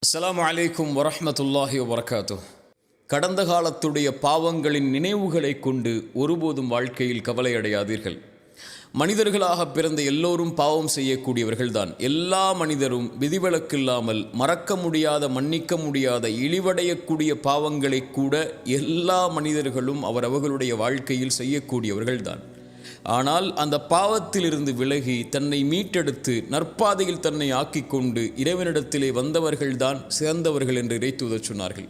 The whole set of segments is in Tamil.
அஸ்ஸலாமு அலைக்கும் வரஹ்மத்துல்லாஹி வபரகாத்துஹ். கடந்த காலத்துடைய பாவங்களின் நினைவுகளை கொண்டு ஒருபோதும் வாழ்க்கையில் கவலையடையாதீர்கள். மனிதர்களாக பிறந்த எல்லோரும் பாவம் செய்யக்கூடியவர்கள்தான். எல்லா மனிதரும் விதிவிலக்கில்லாமல் மறக்க முடியாத, மன்னிக்க முடியாத, இழிவடையக்கூடிய பாவங்களை கூட எல்லா மனிதர்களும் அவர்களுடைய வாழ்க்கையில் செய்யக்கூடியவர்கள்தான். ஆனால் அந்த பாவத்திலிருந்து விலகி தன்னை மீட்டெடுத்து நற்பாதையில் தன்னை ஆக்கிக்கொண்டு இறைவனிடத்திலே வந்தவர்கள்தான் சிறந்தவர்கள் என்று இறைத்தூதர் சொன்னார்கள்.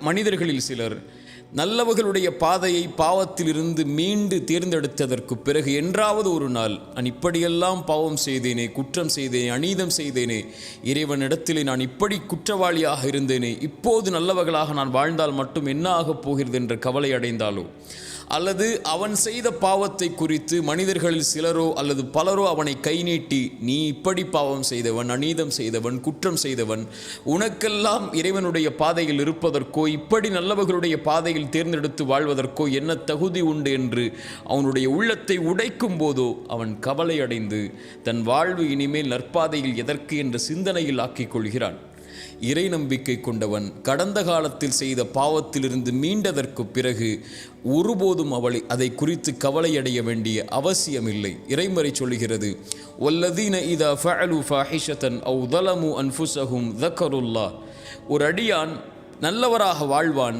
மனிதர்களில் சிலர் நல்லவர்களுடைய பாதையை பாவத்திலிருந்து மீண்டு தேர்ந்தெடுத்ததற்கு பிறகு என்றாவது ஒரு நாள் நான் இப்படியெல்லாம் பாவம் செய்தேனே, குற்றம் செய்தேனே, அநீதம் செய்தேனே, இறைவனிடத்திலே நான் இப்படி குற்றவாளியாக இருந்தேனே, இப்போது நல்லவர்களாக நான் வாழ்ந்தால் மட்டும் என்ன ஆகப் போகிறது என்ற கவலை அடைந்தாலோ, அல்லது அவன் செய்த பாவத்தை குறித்து மனிதர்களில் சிலரோ அல்லது பலரோ அவனை கை நீட்டி நீ இப்படி பாவம் செய்தவன், அநீதம் செய்தவன், குற்றம் செய்தவன், உனக்கெல்லாம் இறைவனுடைய பாதையில் இருப்பதற்கோ இப்படி நல்லவர்களுடைய பாதையில் தேர்ந்தெடுத்து வாழ்வதற்கோ என்ன தகுதி உண்டு என்று அவனுடைய உள்ளத்தை உடைக்கும் போதோ அவன் கவலை அடைந்து தன் வாழ்வு இனிமேல் நற்பாதையில் எதற்கு என்ற சிந்தனையில் ஆக்கிக் கொள்கிறான். இறை நம்பிக்கை கொண்டவன் கடந்த காலத்தில் செய்த பாவத்திலிருந்து மீண்டதற்கு பிறகு ஒருபோதும் அதை குறித்து கவலையடைய வேண்டிய அவசியமில்லை. இறைமறை சொல்கிறது, வல்லதீன இதா ஃபஅலு ஃபாஹிஷதன் அவ் ஸலமு அன்ஃபுஸஹும் ஸக்கருல்லாஹ். ஒரு அடியான் நல்லவராக வாழ்வான்,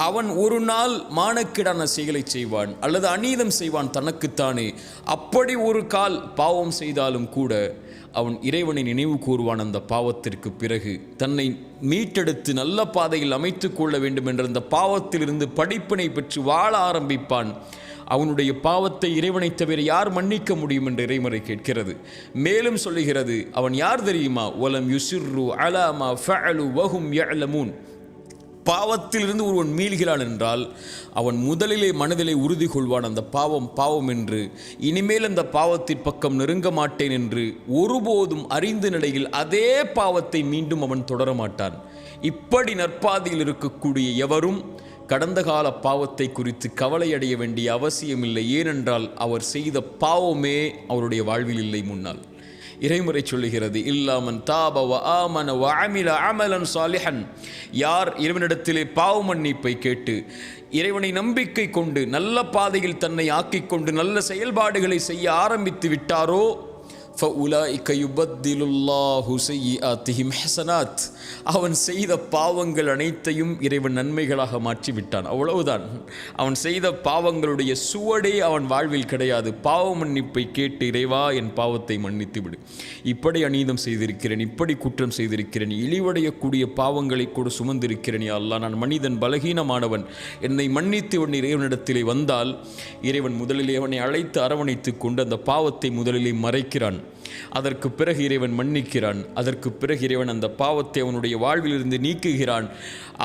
அவன் ஒரு நாள் மானக்கேடான செயலை செய்வான் அல்லது அநீதம் செய்வான் தனக்குத்தானே. அப்படி ஒரு கால் பாவம் செய்தாலும் கூட அவன் இறைவனை நினைவு கூறுவான். அந்த பாவத்திற்கு பிறகு தன்னை மீட்டெடுத்து நல்ல பாதையில் அமைத்து கொள்ள வேண்டும் என்ற அந்த பாவத்திலிருந்து படிப்பினை பெற்று வாழ ஆரம்பிப்பான். அவனுடைய பாவத்தை இறைவனை தவிர யார் மன்னிக்க முடியும் என்று இறைமறை கேட்கிறது. மேலும் சொல்லுகிறது, அவன் யார் தெரியுமா? வலம் யுசிர்ரு அலா மா ஃபஅலு வஹும் யஅலமூன். பாவத்திலிருந்து ஒருவன் மீள்கிறான் என்றால் அவன் முதலிலே மனதிலே உறுதி கொள்வான், அந்த பாவம் என்று, இனிமேல் அந்த பாவத்தின் பக்கம் நெருங்க மாட்டேன் என்று. ஒருபோதும் அறிந்த நிலையில் அதே பாவத்தை மீண்டும் அவன் தொடர மாட்டான். இப்படி நற்பாதையில் இருக்கக்கூடிய எவரும் கடந்த கால பாவத்தை குறித்து கவலையடைய வேண்டிய அவசியமில்லை. ஏனென்றால் அவர் செய்த பாவமே அவருடைய வாழ்வில் இல்லை முன்னால். இறைமுறை சொல்லுகிறது, இல்லாமன் தாப வ ஆமன வ அமில அமலன் சாலிஹன். யார் இறைவனிடத்திலே பாவ மன்னிப்பை கேட்டு இறைவனை நம்பிக்கை கொண்டு நல்ல பாதையில் தன்னை ஆக்கிக்கொண்டு நல்ல செயல்பாடுகளை செய்ய ஆரம்பித்து விட்டாரோ, ஃபஉலாயிக யுபத்திலுல்லாஹு ஸய்யிஆத்திஹிம் ஹஸனாத். அவன் செய்த பாவங்கள் அனைத்தையும் இறைவன் நன்மைகளாக மாற்றிவிட்டான். அவ்வளவுதான். அவன் செய்த பாவங்களுடைய சுவடே அவன் வாழ்வில் கிடையாது. பாவ மன்னிப்பை கேட்டு, இறைவா என் பாவத்தை மன்னித்து விடு, இப்படி அநீதம் செய்திருக்கிறேன், இப்படி குற்றம் செய்திருக்கிறேன், இழிவடையக்கூடிய பாவங்களை கூட சுமந்திருக்கிறேன், யா அல்லாஹ் நான் மனிதன், பலகீனமானவன், என்னை மன்னித்து உன் இறைவனிடத்திலே வந்தால் இறைவன் முதலிலே அவனை அழைத்து அரவணைத்து கொண்டு அந்த பாவத்தை முதலிலே மறைக்கிறான். அதற்கு பிறகு இறைவன் மன்னிக்கிறான். அதற்கு பிறகு இறைவன் அந்த பாவத்தை அவனுடைய வாழ்விலிருந்து நீக்குகிறான்.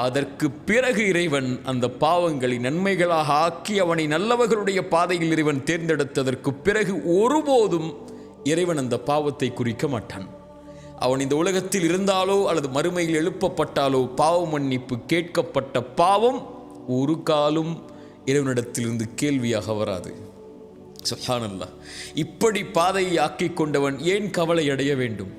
அதற்கு பிறகு இறைவன் அந்த பாவங்களை நன்மைகளாக ஆக்கி அவனை நல்லவர்களுடைய பாதையில் இறைவன் தேர்ந்தெடுத்ததற்கு பிறகு ஒருபோதும் இறைவன் அந்த பாவத்தை குறிக்க மாட்டான். அவன் இந்த உலகத்தில் இருந்தாலோ அல்லது மறுமையில் எழுப்பப்பட்டாலோ பாவ மன்னிப்பு கேட்கப்பட்ட பாவம் ஒரு காலும் இறைவனிடத்திலிருந்து கேள்வியாக வராது. சுப்ஹானல்லாஹ். இப்படி பாதையை ஆக்கிக் கொண்டவன் ஏன் கவலை அடைய வேண்டும்?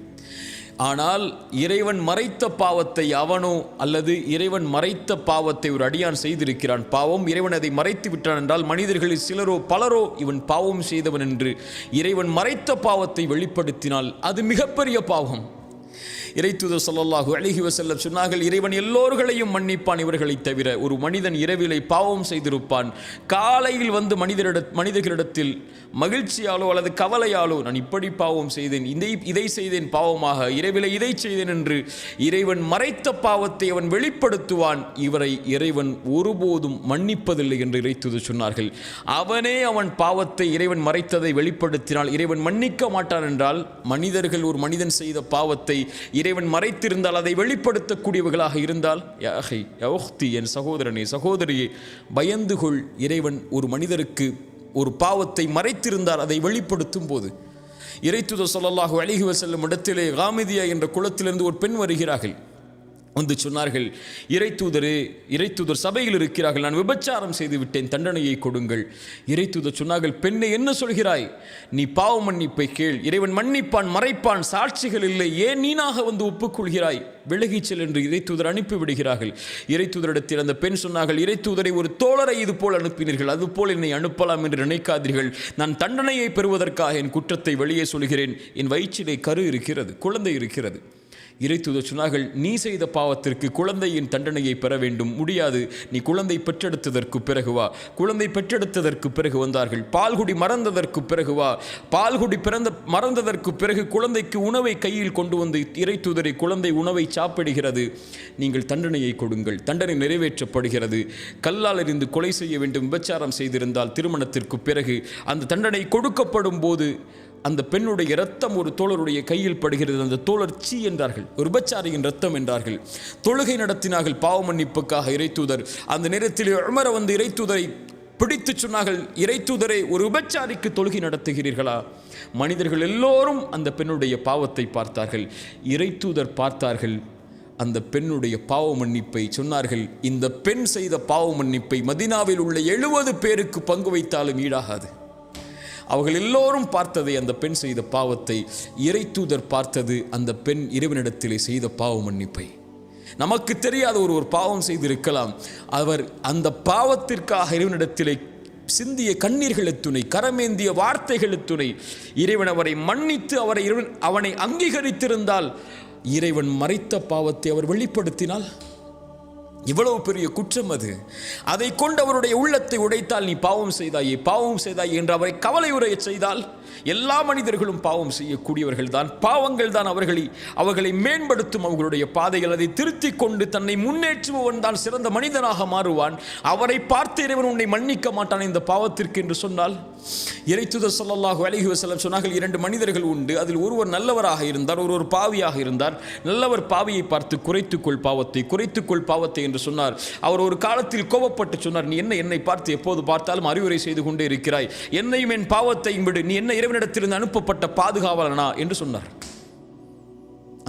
ஆனால் இறைவன் மறைத்த பாவத்தை அவனோ அல்லது இறைவன் மறைத்த பாவத்தை ஒரு அடியான் செய்திருக்கிறான், பாவம், இறைவன் அதை மறைத்து விட்டான் என்றால் மனிதர்களில் சிலரோ பலரோ இவன் பாவம் செய்தவன் என்று இறைவன் மறைத்த பாவத்தை வெளிப்படுத்தினால் அது மிகப்பெரிய பாவம். இறைத்தூதர் ஸல்லல்லாஹு அலைஹி வஸல்லம் சொன்னார்கள், இறைவன் எல்லோர்களையும் மன்னிப்பான் இவர்களை தவிர. ஒரு மனிதன் இரவிலே பாவம் செய்திருப்பான், காலையில் வந்து மனிதர்களிடத்தில் மகிழ்ச்சியாலோ அல்லது கவலையாலோ நான் இப்படி பாவம் செய்தேன், இதை செய்தேன் பாவமாக, இரவிலே இதை செய்தேன் என்று இறைவன் மறைத்த பாவத்தை அவன் வெளிப்படுத்துவான். இவரை இறைவன் ஒருபோதும் மன்னிப்பதில்லை என்று இறைத்தூதர் சொன்னார்கள். அவன் பாவத்தை இறைவன் மறைத்ததை வெளிப்படுத்தினால் இறைவன் மன்னிக்க மாட்டான் என்றால் மனிதர்கள் ஒரு மனிதன் செய்த பாவத்தை இறைவன் மறைத்திருந்தால், அதை வெளிப்படுத்தக்கூடியவர்களாக இருந்தால், யா அஹி யா உக்தி, என் சகோதரனே சகோதரியே, பயந்து கொள். இறைவன் ஒரு மனிதருக்கு ஒரு பாவத்தை மறைத்திருந்தால் அதை வெளிப்படுத்தும் போது, இறைத்தூதர் ஸல்லல்லாஹு அலைஹி வஸல்லம் இடத்திலே காமிதியா என்ற குலத்திலிருந்து ஒரு பெண் வருகிறார்கள். வந்து சொன்னார்கள், இறைத்தூதர் சபையில் இருக்கிறார்கள், நான் விபச்சாரம் செய்து விட்டேன், தண்டனையை கொடுங்கள். இறைத்தூதர் சொன்னார்கள், பெண்ணை என்ன சொல்கிறாய்? நீ பாவ மன்னிப்பை கேள், இறைவன் மன்னிப்பான், மறைப்பான், சாட்சிகள் இல்லை, ஏன் நீனாக வந்து ஒப்புக்கொள்கிறாய்? விலகிச்சல் என்று இறைத்தூதர் அனுப்பிவிடுகிறார்கள். இறைத்தூதரிடத்தில் அந்த பெண் சொன்னார்கள், இறைத்தூதரை ஒரு தோழரை இது போல் அனுப்பினீர்கள், அதுபோல் என்னை அனுப்பலாம் என்று நினைக்காதீர்கள். நான் தண்டனையை பெறுவதற்காக என் குற்றத்தை வெளியே சொல்கிறேன். என் வயிற்றிலே கரு இருக்கிறது, குழந்தை இருக்கிறது. இறைத்தூதர் சொன்னார்கள், நீ செய்த பாவத்திற்கு குழந்தையின் தண்டனையை பெற வேண்டும், முடியாது, நீ குழந்தை பெற்றெடுத்ததற்கு பிறகு வா. குழந்தை பெற்றெடுத்ததற்கு பிறகு வந்தார்கள். பால்குடி மறந்ததற்கு பிறகு வா. பால்குடி மறந்ததற்கு பிறகு குழந்தைக்கு உணவை கையில் கொண்டு வந்து இறைத்தூதரை, குழந்தை உணவை சாப்பிடுகிறது, நீங்கள் தண்டனையை கொடுங்கள். தண்டனை நிறைவேற்றப்படுகிறது. கல்லால் எறிந்து கொலை செய்ய வேண்டும், விபச்சாரம் செய்திருந்தால் திருமணத்திற்கு பிறகு அந்த தண்டனை கொடுக்கப்படும் போது அந்த பெண்ணுடைய இரத்தம் ஒரு தோழருடைய கையில் படுகிறது. அந்த தோழர் சீ என்றார்கள், ஒரு விபச்சாரியின் இரத்தம் என்றார்கள். தொழுகை நடத்தினார்கள் பாவ மன்னிப்புக்காக. இறைத்தூதர் அந்த நேரத்தில் உமர் வந்து இறைத்தூதரை பிடித்து சொன்னார்கள், இறைத்தூதரை, ஒரு விபச்சாரிக்கு தொழுகை நடத்துகிறீர்களா? மனிதர்கள் எல்லோரும் அந்த பெண்ணுடைய பாவத்தை பார்த்தார்கள். இறைத்தூதர் பார்த்தார்கள் அந்த பெண்ணுடைய பாவ மன்னிப்பை. சொன்னார்கள், இந்த பெண் செய்த பாவ மன்னிப்பை மதீனாவில் உள்ள 70 பேருக்கு பங்கு வைத்தாலும் ஈடாகாது. அவர்கள் எல்லோரும் பார்த்ததை, அந்த பெண் செய்த பாவத்தை. இறைத்தூதர் பார்த்தது அந்த பெண் இறைவனிடத்திலே செய்த பாவ மன்னிப்பை. நமக்கு தெரியாத ஒரு பாவம் செய்திருக்கலாம். அவர் அந்த பாவத்திற்காக இறைவனிடத்திலே சிந்திய கண்ணீர்கள் துணை, கரமேந்திய வார்த்தைகள் துணை, இறைவன் அவரை மன்னித்து அவனை அங்கீகரித்திருந்தால், இறைவன் மறைத்த பாவத்தை அவர் வெளிப்படுத்தினால் இவ்வளவு பெரிய குற்றம் அது. அதை கொண்டு அவருடைய உள்ளத்தை உடைத்தால், நீ பாவம் செய்தாயே என்று அவரை கவலை உரைய செய்தால், எல்லா மனிதர்களும் பாவம் செய்யக்கூடியவர்கள் தான். பாவங்கள் தான் அவர்களை மேம்படுத்தும் அவர்களுடைய பாதைகள். அதை திருத்திக் கொண்டு தன்னை முன்னேற்றுபவன் தான் சிறந்த மனிதனாக மாறுவான். அவரை பார்த்து இறைவன் உன்னை மன்னிக்க மாட்டான் இந்த பாவத்திற்கு என்று சொன்னால். இறைத்தூதர் ஸல்லல்லாஹு அலைஹி வஸல்லம் சொன்னார்கள், 2 மனிதர்கள் உண்டு, அதில் ஒருவர் நல்லவராக இருந்தார், ஒருவர் பாவியாக இருந்தார். நல்லவர் பாவியை பார்த்து குறைத்துக்கொள் பாவத்தை என்று சொன்னார். அவர் ஒரு காலத்தில் கோபப்பட்டு சொன்னார், நீ என்னை பார்த்து எப்போது பார்த்தாலும் அறிவுரை செய்து கொண்டே இருக்கிறாய், என்னையும் என் பாவத்தையும் விடு, நீ என்ன இறைவனிடத்திலிருந்து அனுப்பப்பட்ட பாதுகாவலனா என்று சொன்னார்.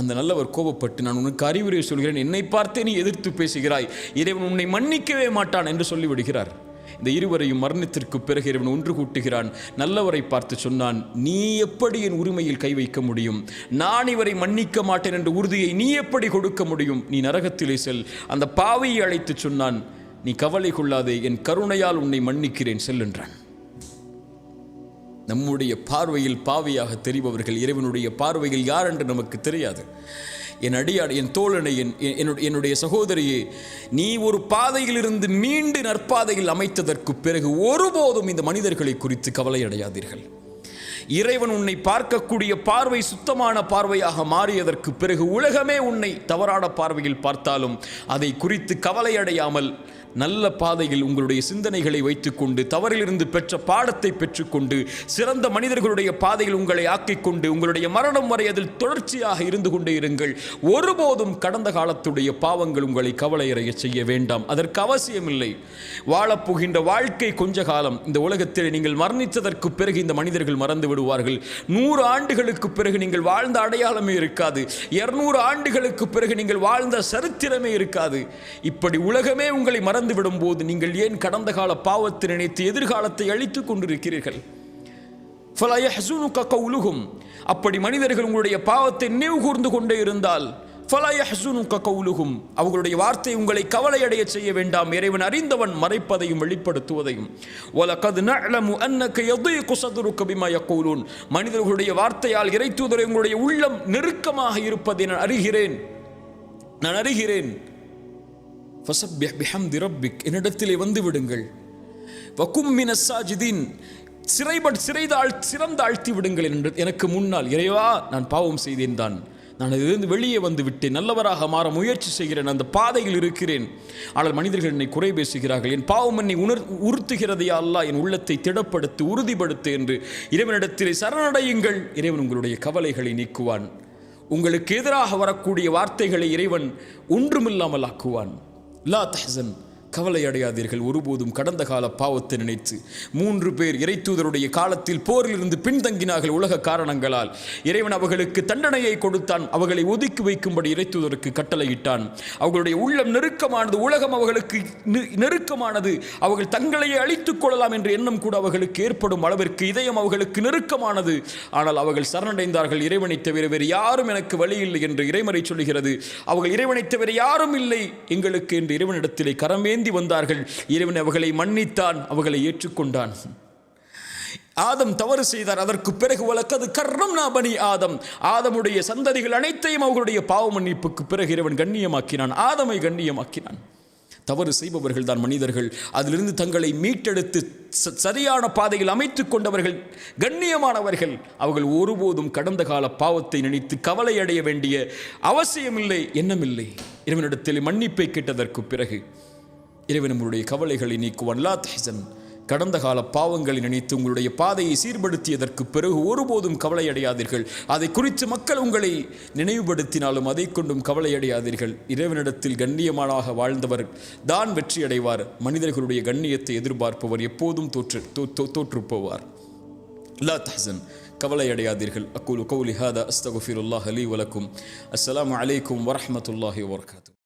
அந்த நல்லவர் கோபப்பட்டு, நான் உனக்கு அறிவுரை சொல்கிறேன், என்னை பார்த்தே நீ எதிர்த்து பேசுகிறாய், இறைவன் உன்னை மன்னிக்கவே மாட்டான் என்று சொல்லிவிடுகிறார். இந்த இருவரையும் மரணத்திற்கு பிறகு இறைவன் ஒன்று கூட்டுகிறான். நல்லவரை பார்த்து சொன்னான், நீ எப்படி என் உரிமையில் கை வைக்க முடியும்? நான் இவரை மன்னிக்க மாட்டேன் என்ற உறுதியை நீ எப்படி கொடுக்க முடியும்? நீ நரகத்திலே செல். அந்த பாவியை அழைத்து சொன்னான், நீ கவலை கொள்ளாதே, என் கருணையால் உன்னை மன்னிக்கிறேன், செல் என்றான். நம்முடைய பார்வையில் பாவியாக தெரிபவர்கள் இறைவனுடைய பார்வையில் யார் என்று நமக்கு தெரியாது. என் அடியாடு, என் தோழனை, என்னுடைய சகோதரியே, நீ ஒரு பாதையில் இருந்து மீண்டு நற்பாதையில் அமைத்ததற்கு பிறகு ஒருபோதும் இந்த மனிதர்களை குறித்து கவலை அடையாதீர்கள். இறைவன் உன்னை பார்க்கக்கூடிய பார்வை சுத்தமான பார்வையாக மாறியதற்கு பிறகு உலகமே உன்னை தவறான பார்வையில் பார்த்தாலும் அதை குறித்து கவலை அடையாமல் நல்ல பாதையில் உங்களுடைய சிந்தனைகளை வைத்துக்கொண்டு, தவறிலிருந்து பெற்ற பாடத்தை பெற்றுக்கொண்டு, சிறந்த மனிதர்களுடைய பாதையில் உங்களை ஆக்கிக்கொண்டு, உங்களுடைய மரணம் வரை அதில் தொடர்ச்சியாக இருந்து கொண்டே இருங்கள். ஒருபோதும் கடந்த காலத்துடைய பாவங்கள் உங்களை கவலையடைய செய்ய வேண்டாம். அதற்கு அவசியமில்லை. வாழப்போகின்ற வாழ்க்கை கொஞ்ச காலம். இந்த உலகத்தில் நீங்கள் மரணித்ததற்கு பிறகு இந்த மனிதர்கள் மறந்து விடுவார்கள். 100 ஆண்டுகளுக்கு பிறகு நீங்கள் வாழ்ந்த அடையாளமே இருக்காது. 200 ஆண்டுகளுக்கு பிறகு நீங்கள் வாழ்ந்த சரித்திரமே இருக்காது. இப்படி உலகமே உங்களை விடும் போது நீங்கள் ஏன் கடந்த கால பாவத்தை நினைத்து எதிர்காலத்தை அழித்துக் கொண்டிருக்கிறீர்கள்? அப்படி மனிதர்கள் உங்களுடைய பாவத்தை நினைவு கூர்ந்து கொண்டே இருந்தால், அவர்களுடைய வார்த்தை உங்களை கவலையடைய செய்ய வேண்டாம். இறைவன் அறிந்தவன் மறைப்பதையும் வெளிப்படுத்துவதையும். மனிதர்களுடைய வார்த்தையால் இறைத்தூதரை உங்களுடைய உள்ளம் நெருக்கமாக இருப்பதை நான் அறிகிறேன். ஃபஸப்பிஹ் பிஹம்தி ரப்பிக், என்னிடத்திலே வந்து விடுங்கள். வகும் மினஸ் சாஜிதீன், சிறந்தாழ்த்தி விடுங்கள் எனக்கு முன்னால். இறைவா, நான் பாவம் செய்தேன் தான், நான் அதிலிருந்து வெளியே வந்து விட்டேன், நல்லவராக மாற முயற்சி செய்கிறேன், அந்த பாதையில் இருக்கிறேன். ஆனால் மனிதர்கள் என்னை குறை பேசுகிறார்கள், என் பாவம் என்னை உறுத்துகிறதே அல்லாஹ், என் உள்ளத்தை திடப்படுத்து, உறுதிப்படுத்து என்று இறைவனிடத்திலே சரணடையுங்கள். இறைவன் உங்களுடைய கவலைகளை நீக்குவான். உங்களுக்கு எதிராக வரக்கூடிய வார்த்தைகளை இறைவன் ஒன்றுமில்லாமல் ஆக்குவான். லா தஹ்சன், கவலை அடையாதீர்கள், ஒருபோதும் கடந்த கால பாவத்தை நினைத்து. 3 பேர் இறைத்தூதருடைய காலத்தில் போரிலிருந்து பின்தங்கினார்கள் உலக காரணங்களால். இறைவன் அவர்களுக்கு தண்டனையை கொடுத்தான், அவர்களை ஒதுக்கி வைக்கும்படி இறைத்தூதருக்கு கட்டளையிட்டான். அவர்களுடைய உள்ளம் நெருக்கமானது, உலகம் அவர்களுக்கு நெருக்கமானது, அவர்கள் தங்களையே அழித்துக் கொள்ளலாம் என்ற எண்ணம் கூட அவர்களுக்கு ஏற்படும் அளவிற்கு இதயம் அவர்களுக்கு நெருக்கமானது. ஆனால் அவர்கள் சரணடைந்தார்கள். இறைவனை தவிர வேறு யாரும் எனக்கு வழி இல்லை என்று இறைமறை சொல்கிறது. அவர்கள் இறைவனை தவிர யாரும் இல்லை எங்களுக்கு என்று இறைவனிடத்திலே கரமேந்தி வந்தார்கள். இறைவன் அவர்களை மன்னித்தான், அவர்களை ஏற்றுக்கொண்டான். ஆதம் தவறு செய்தார். அதற்கு பிறகு வலக்கது கர்ரம்னா பனி ஆதம், ஆதமுடைய சந்ததிகள் அனைத்தையும் அவர்களுடைய பாவ மன்னிப்புக்கு பிறகு இறைவன் கண்ணியமாக்கினான், ஆதமை கண்ணியமாக்கினான். தவறு செய்பவர்கள் தான் மனிதர்கள். அதிலிருந்து தங்களை மீட்டெடுத்து சரியான பாதையில் அமைத்துக் கொண்டவர்கள் கண்ணியமானவர்கள். அவர்கள் ஒருபோதும் கடந்த கால பாவத்தை நினைத்து கவலை அடைய வேண்டிய அவசியமில்லை, எண்ணமில்லை. இறைவனிடத்தில் மன்னிப்பை கேட்டதற்கு பிறகு இறைவன் நம்முடைய கவலைகளை நீக்குவான். லா தஹ்சன், கடந்த கால பாவங்களை நினைத்து உங்களுடைய பாதையை சீர்படுத்தியதற்கு பிறகு ஒருபோதும் கவலை அடையாதீர்கள். அதை குறித்து மக்கள் உங்களை நினைவுபடுத்தினாலும் அதை கொண்டும் கவலை அடையாதீர்கள். இறைவனிடத்தில் கண்ணியமானாக வாழ்ந்தவர் தான் வெற்றி அடைவார். மனிதர்களுடைய கண்ணியத்தை எதிர்பார்ப்பவர் எப்போதும் தோற்று போவார். லா தஹ்சன், கவலை அடையாதீர்கள். அக்கூலு கௌலி ஹாதா அஸ்தக்ஃபிருல்லாஹ் லீ வலக்கும். அஸ்ஸலாமு அலைக்கும் வரஹ்மத்துல்லாஹி வபரகாத்துஹு.